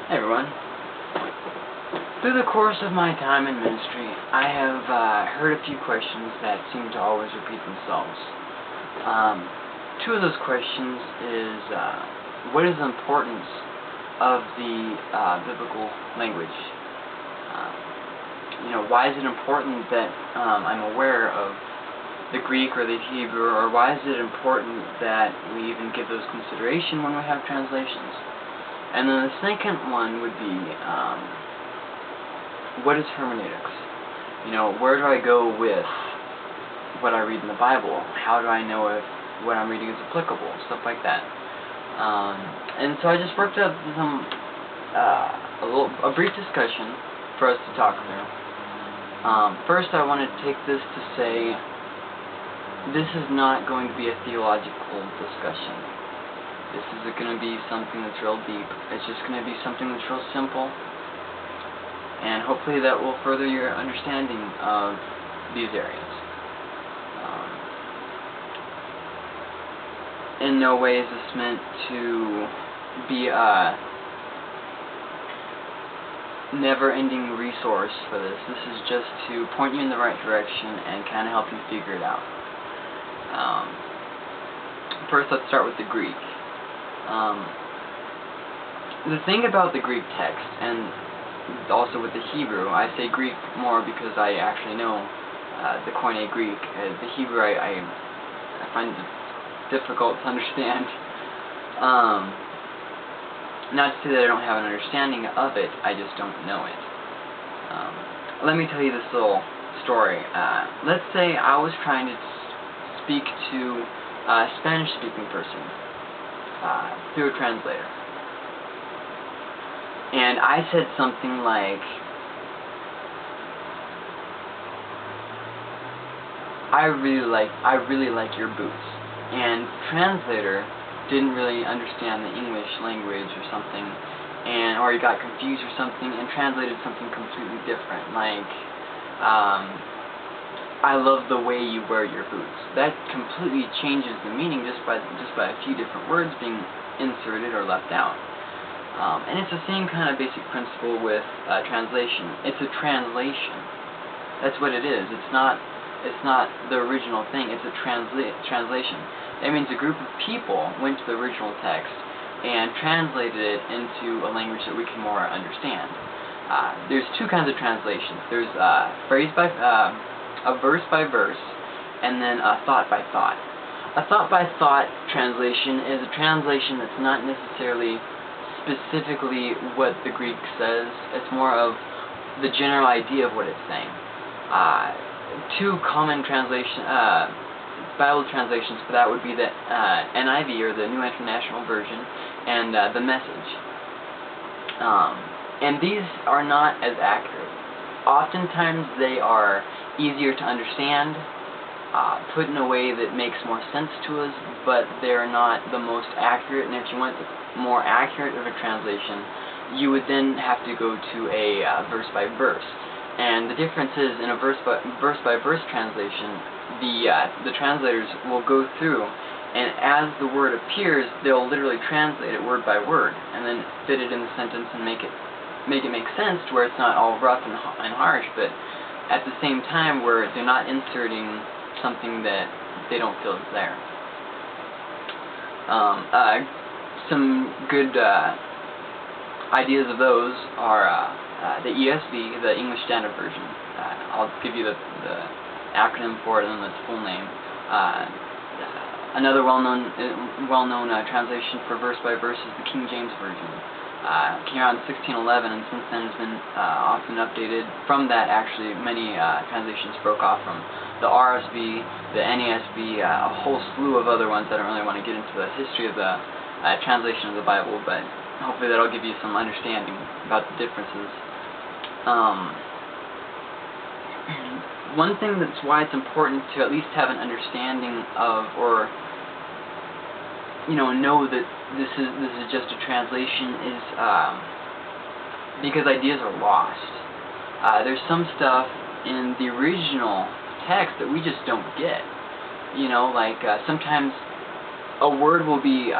Hey everyone. Through the course of my time in ministry, I have heard a few questions that seem to always repeat themselves. Two of those questions is, what is the importance of the biblical language? Why is it important that I'm aware of the Greek or the Hebrew, or why is it important that we even give those consideration when we have translations? And then the second one would be, what is hermeneutics? Where do I go with what I read in the Bible? How do I know if what I'm reading is applicable? Stuff like that. And so I just worked up some a brief discussion for us to talk through. First, I want to take this to say this is not going to be a theological discussion. This isn't going to be something that's real deep. It's just going to be something that's real simple, and hopefully that will further your understanding of these areas. In no way is this meant to be a never-ending resource for this. This is just to point you in the right direction and kind of help you figure it out. First, let's start with the Greek. The thing about the Greek text, and also with the Hebrew, I say Greek more because I actually know the Koine Greek. The Hebrew I find it difficult to understand. Not to say that I don't have an understanding of it, I just don't know it. Let me tell you this little story. Let's say I was trying to speak to a Spanish-speaking person through a translator, and I said something like, I really like your boots, and translator didn't really understand the English language or something, or he got confused or something and translated something completely different, like, I love the way you wear your boots. That completely changes the meaning just by a few different words being inserted or left out. And it's the same kind of basic principle with translation. It's a translation. That's what it is. It's not the original thing. It's a translation. That means a group of people went to the original text and translated it into a language that we can more understand. There's two kinds of translations. There's a verse by verse, and then a thought by thought. A thought by thought translation is a translation that's not necessarily specifically what the Greek says. It's more of the general idea of what it's saying. Two common Bible translations for that would be the NIV, or the New International Version, and the Message. And these are not as accurate. Oftentimes they are easier to understand, put in a way that makes more sense to us, but they're not the most accurate. And if you want more accurate of a translation, you would then have to go to a verse by verse. And the difference is, in a verse by verse translation, the translators will go through, and as the word appears, they'll literally translate it word by word, and then fit it in the sentence and make it make sense to where it's not all rough and harsh, but at the same time where they're not inserting something that they don't feel is there. Some good ideas of those are the ESV, the English Standard Version. I'll give you the acronym for it and its full name. Another well-known translation for verse by verse is the King James Version. Came out in 1611, and since then has been often updated. From that, actually, many translations broke off from the RSV, the NASB, a whole slew of other ones. I don't really want to get into the history of the translation of the Bible, but hopefully that'll give you some understanding about the differences. One thing that's why it's important to at least have an understanding of, or know that this is just a translation, is because ideas are lost. There's some stuff in the original text that we just don't get. Sometimes a word will be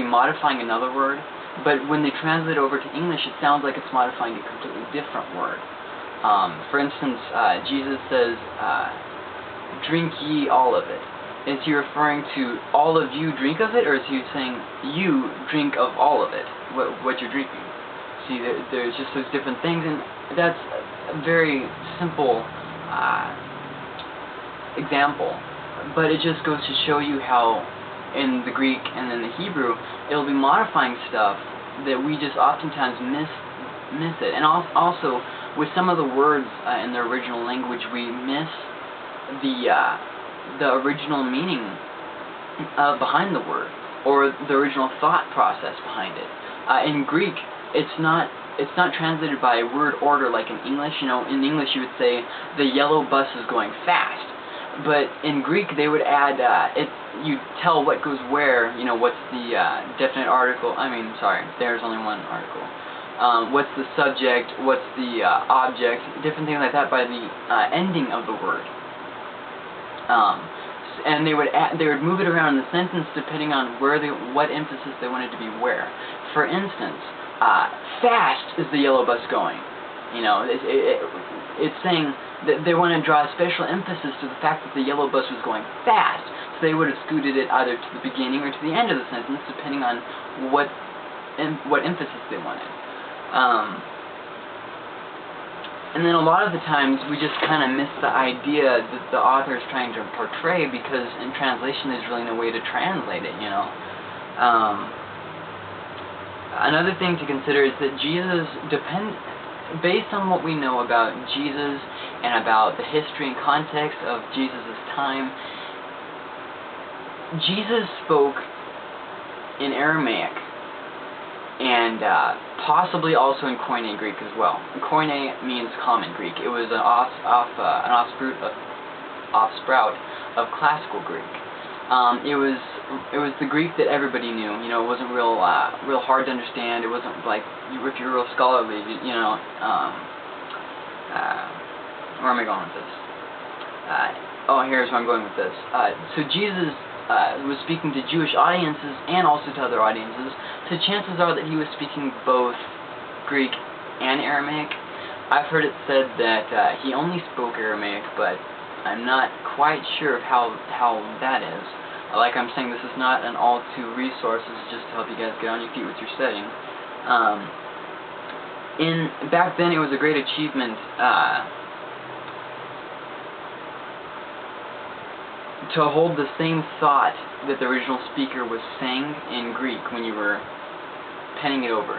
modifying another word, but when they translate over to English, it sounds like it's modifying a completely different word. For instance, Jesus says, drink ye all of it. Is he referring to all of you drink of it, or is he saying you drink of all of it, what you're drinking? See, there's just those different things, and that's a very simple example, but it just goes to show you how in the Greek and in the Hebrew, it'll be modifying stuff that we just oftentimes miss it. And also, with some of the words in the original language, we miss the original meaning behind the word, or the original thought process behind it. In Greek, it's not translated by word order like in English. You know, in English you would say the yellow bus is going fast, but in Greek they would add you tell what goes where. You know, what's the definite article? I mean, sorry, there's only one article. What's the subject? What's the object? Different things like that by the ending of the word. And they would move it around in the sentence depending on what emphasis they wanted to be where. For instance, fast is the yellow bus going. You know, it's saying that they want to draw a special emphasis to the fact that the yellow bus was going fast. So they would have scooted it either to the beginning or to the end of the sentence, depending on what emphasis they wanted. And then a lot of the times we just kind of miss the idea that the author is trying to portray, because in translation there's really no way to translate it, you know. Another thing to consider is that Jesus based on what we know about Jesus and about the history and context of Jesus' time, Jesus spoke in Aramaic and possibly also in Koine Greek as well. Koine means common Greek. It was an offsprout of classical Greek. It was the Greek that everybody knew. You know, it wasn't real hard to understand. It wasn't like if you're real scholarly. You know, where am I going with this? Here's where I'm going with this. So Jesus was speaking to Jewish audiences and also to other audiences. So chances are that he was speaking both Greek and Aramaic. I've heard it said that he only spoke Aramaic, but I'm not quite sure of how that is. Like I'm saying, this is not an all-to resource. This is just to help you guys get on your feet with your studying. Back then, it was a great achievement to hold the same thought that the original speaker was saying in Greek when you were penning it over.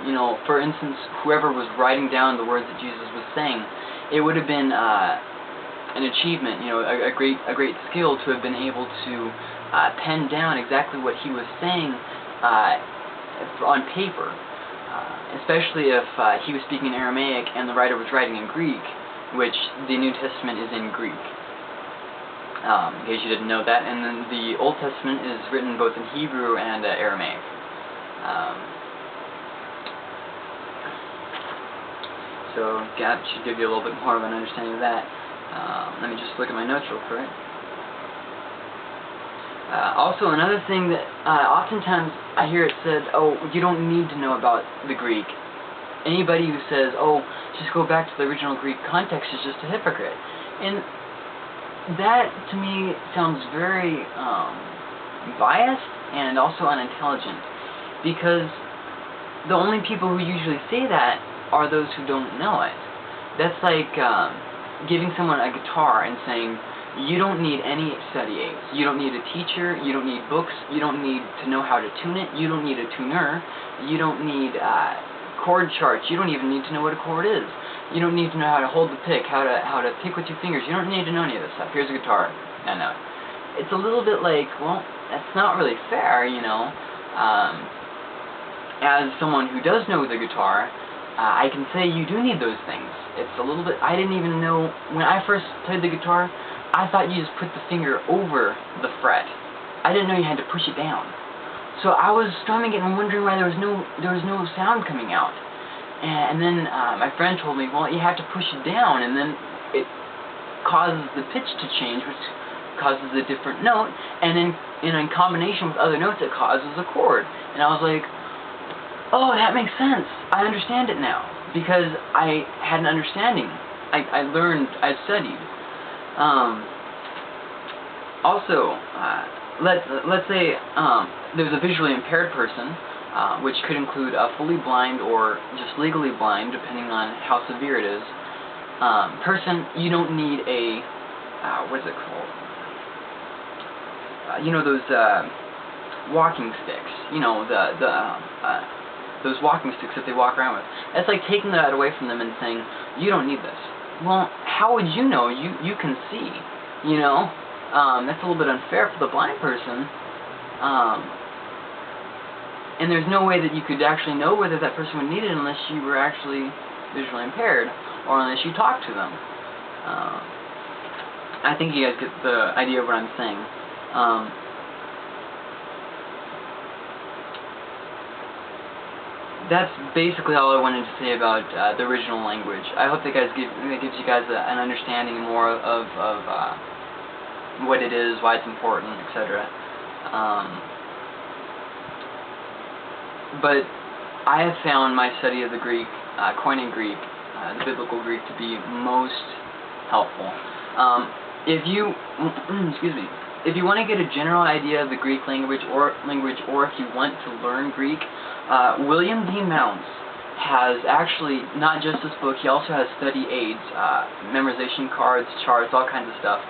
You know, for instance, whoever was writing down the words that Jesus was saying, it would have been an achievement, you know, a great skill to have been able to pen down exactly what he was saying on paper, especially if he was speaking in Aramaic and the writer was writing in Greek, which the New Testament is in Greek. In case you didn't know that, and then the Old Testament is written both in Hebrew and Aramaic. So that should give you a little bit more of an understanding of that. Let me just look at my notes real quick. Also, another thing that oftentimes I hear it said, oh, you don't need to know about the Greek. Anybody who says, oh, just go back to the original Greek context is just a hypocrite. And that, to me, sounds very biased and also unintelligent, because the only people who usually say that are those who don't know it. That's like giving someone a guitar and saying, you don't need any study aids. You don't need a teacher. You don't need books. You don't need to know how to tune it. You don't need a tuner. You don't need chord charts. You don't even need to know what a chord is. You don't need to know how to hold the pick, how to pick with your fingers. You don't need to know any of this stuff. Here's a guitar. I know. It's a little bit like, well, that's not really fair, you know. As someone who does know the guitar, I can say you do need those things. It's a little bit, I didn't even know, when I first played the guitar, I thought you just put the finger over the fret. I didn't know you had to push it down. So I was strumming it and wondering why there was no sound coming out. And then my friend told me, well, you have to push it down, and then it causes the pitch to change, which causes a different note, and then in combination with other notes, it causes a chord. And I was like, oh, that makes sense. I understand it now. Because I had an understanding. I learned, I studied. Also, let's say there's a visually impaired person, which could include a fully blind or just legally blind, depending on how severe it is. Person, you don't need a, what is it called? You know those walking sticks. You know those walking sticks that they walk around with. It's like taking that away from them and saying, you don't need this. Well, how would you know? You can see. You know, that's a little bit unfair for the blind person. And there's no way that you could actually know whether that person would need it unless you were actually visually impaired, or unless you talked to them. I think you guys get the idea of what I'm saying. That's basically all I wanted to say about the original language. I hope that gives you guys an understanding more of what it is, why it's important, etc. But I have found my study of the Greek, Koine Greek, the biblical Greek, to be most helpful. If you, if you want to get a general idea of the Greek language, or if you want to learn Greek, William D Mounce has actually not just this book. He also has study aids, memorization cards, charts, all kinds of stuff.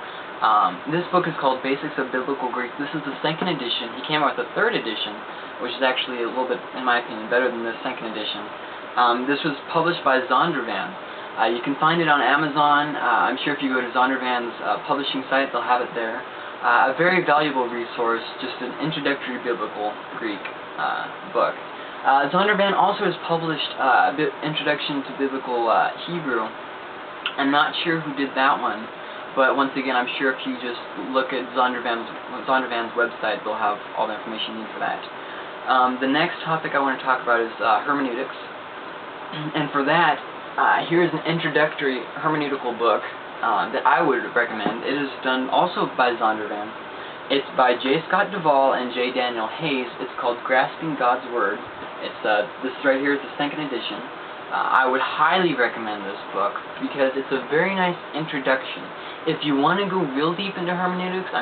This book is called Basics of Biblical Greek. This is the second edition. He came out with a third edition, which is actually a little bit, in my opinion, better than the second edition. This was published by Zondervan. You can find it on Amazon. I'm sure if you go to Zondervan's publishing site, they'll have it there. A very valuable resource, just an introductory biblical Greek book. Zondervan also has published Introduction to Biblical Hebrew. I'm not sure who did that one, but once again, I'm sure if you just look at Zondervan's website, they'll have all the information you need for that. The next topic I want to talk about is hermeneutics. And for that, here's an introductory hermeneutical book that I would recommend. It is done also by Zondervan. It's by J. Scott Duvall and J. Daniel Hayes. It's called Grasping God's Word. It's this right here is the second edition. I would highly recommend this book because it's a very nice introduction. If you want to go real deep into hermeneutics,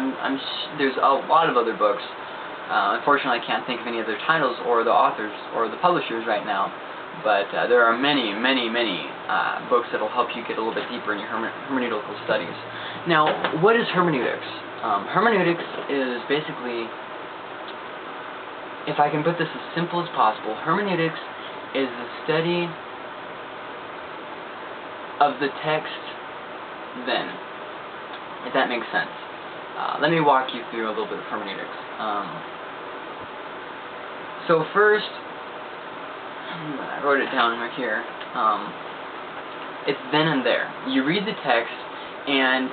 there's a lot of other books. Unfortunately, I can't think of any other titles or the authors or the publishers right now. But there are many, many, many books that will help you get a little bit deeper in your hermeneutical studies. Now, what is hermeneutics? Hermeneutics is basically, if I can put this as simple as possible, hermeneutics is the study of the text then, if that makes sense. Let me walk you through a little bit of hermeneutics. So first, I wrote it down right here. It's then and there. You read the text, and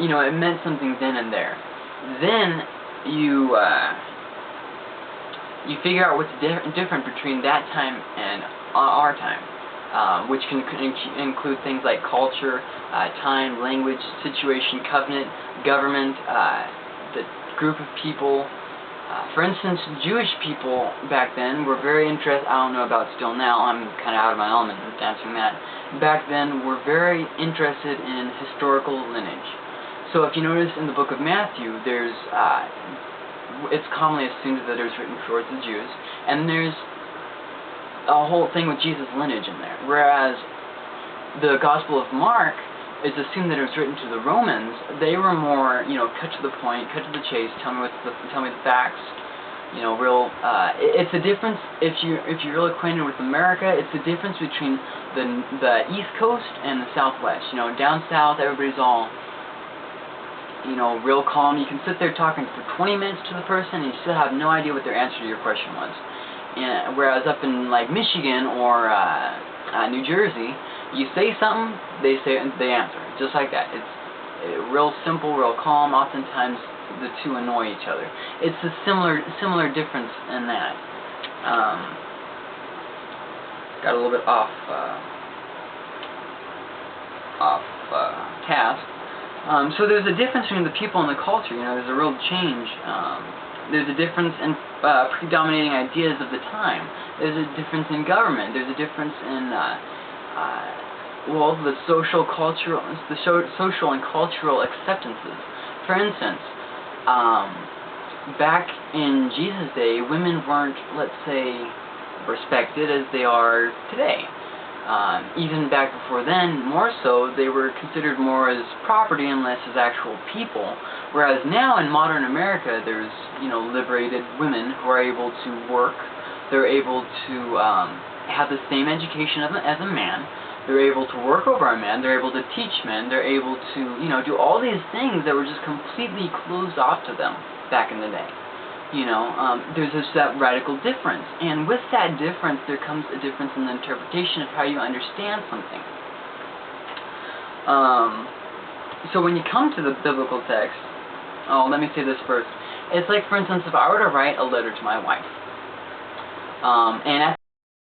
you know it meant something then and there. Then you figure out what's different between that time and our time, which can include things like culture, time, language, situation, covenant, government, the group of people. For instance, Jewish people back then were very interested, I don't know about still now, I'm kind of out of my element with answering that. Back then were very interested in historical lineage. So if you notice in the book of Matthew, there's, it's commonly assumed that it was written towards the Jews, and there's a whole thing with Jesus' lineage in there. Whereas the Gospel of Mark, it's assumed that it was written to the Romans. They were more, you know, cut to the point, cut to the chase. Tell me the facts. You know, real. It's a difference if you're real acquainted with America. It's the difference between the East Coast and the Southwest. You know, down south, everybody's all, you know, real calm. You can sit there talking for 20 minutes to the person, and you still have no idea what their answer to your question was. And whereas up in like Michigan or New Jersey, you say something, they answer, just like that. It's real simple, real calm. Oftentimes, the two annoy each other. It's a similar difference in that. Got a little bit off task. So there's a difference between the people and the culture. You know, there's a real change. There's a difference predominating ideas of the time. There's a difference in government. There's a difference in well, the social and cultural acceptances. For instance, back in Jesus' day, women weren't, let's say, respected as they are today. Even back before then, more so, they were considered more as property and less as actual people. Whereas now in modern America, there's, you know, liberated women who are able to work. They're able to have the same education as a man. They're able to work over a man. They're able to teach men. They're able to, you know, do all these things that were just completely closed off to them back in the day. You know, there's just that radical difference. And with that difference, there comes a difference in the interpretation of how you understand something. So when you come to the biblical text, let me say this first. It's like, for instance, if I were to write a letter to my wife, and at